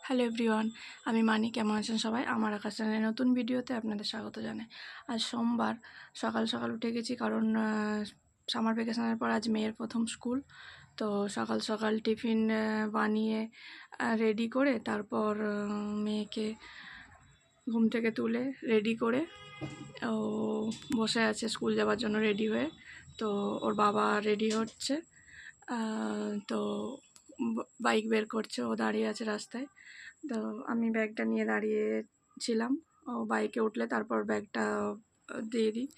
Hello everyone, আমি মানি। কেমন আছেন সবাই? আমার আকাশ চ্যানেলের নতুন ভিডিওতে আপনাদের স্বাগত জানাই। আজ সোমবার সকাল সকাল উঠে গেছি, কারণ সামার ভ্যাকেশনের পর আজ মেয়ের প্রথম স্কুল। তো সকাল সকাল টিফিন বানিয়ে রেডি করে তারপর মেয়েকে ঘুম থেকে তুলে রেডি করে ও বসে আছে স্কুল যাওয়ার জন্য রেডি হয়ে। তো ওর বাবা রেডি হচ্ছে, তো বাইক বের করছে, ও দাঁড়িয়ে আছে রাস্তায়। তো আমি ব্যাগটা নিয়ে দাঁড়িয়েছিলাম, ও বাইকে উঠলে তারপর ব্যাগটা দিয়ে দিই।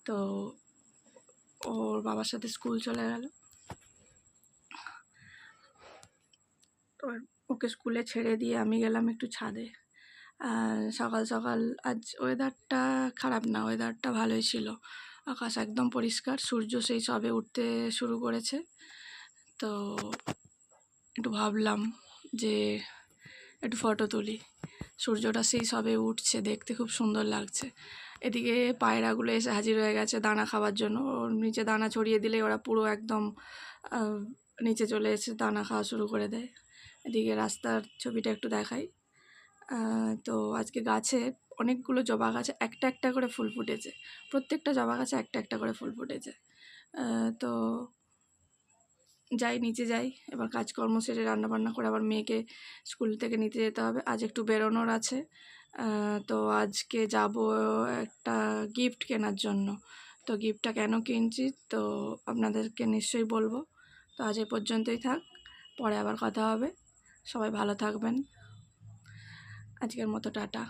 তো ওর বাবার সাথে স্কুল চলে গেল। তো ওকে স্কুলে ছেড়ে দিয়ে আমি গেলাম একটু ছাদে। সকাল সকাল আজ ওয়েদারটা খারাপ না, ওয়েদারটা ভালোই ছিল। আকাশ একদম পরিষ্কার, সূর্য সেই সবে উঠতে শুরু করেছে। তো একটু ভাবলাম যে একটু ফটো তুলি। সূর্যটা সেই সবে উঠছে, দেখতে খুব সুন্দর লাগছে। এদিকে পায়রাগুলো এসে হাজির হয়ে গেছে দানা খাওয়ার জন্য। ওর নিচে দানা ছড়িয়ে দিলে ওরা পুরো একদম নিচে চলে এসে দানা খাওয়া শুরু করে দেয়। এদিকে রাস্তার ছবিটা একটু দেখাই। তো আজকে গাছে অনেকগুলো জবা গাছে একটা একটা করে ফুল ফুটেছে। প্রত্যেকটা জবা গাছে একটা একটা করে ফুল ফুটেছে। তো যাই, নিচে যাই, এবার কাজকর্ম সেরে রান্নাবান্না করে আবার মেয়েকে স্কুল থেকে নিতে যেতে হবে। আজ একটু বেরোনোর আছে। তো আজকে যাব একটা গিফট কেনার জন্য। তো গিফটটা কেন কিনছি তো আপনাদেরকে নিশ্চয়ই বলবো। তো আজ এ পর্যন্তই থাক, পরে আবার কথা হবে। সবাই ভালো থাকবেন। আজকের মতো টাটা।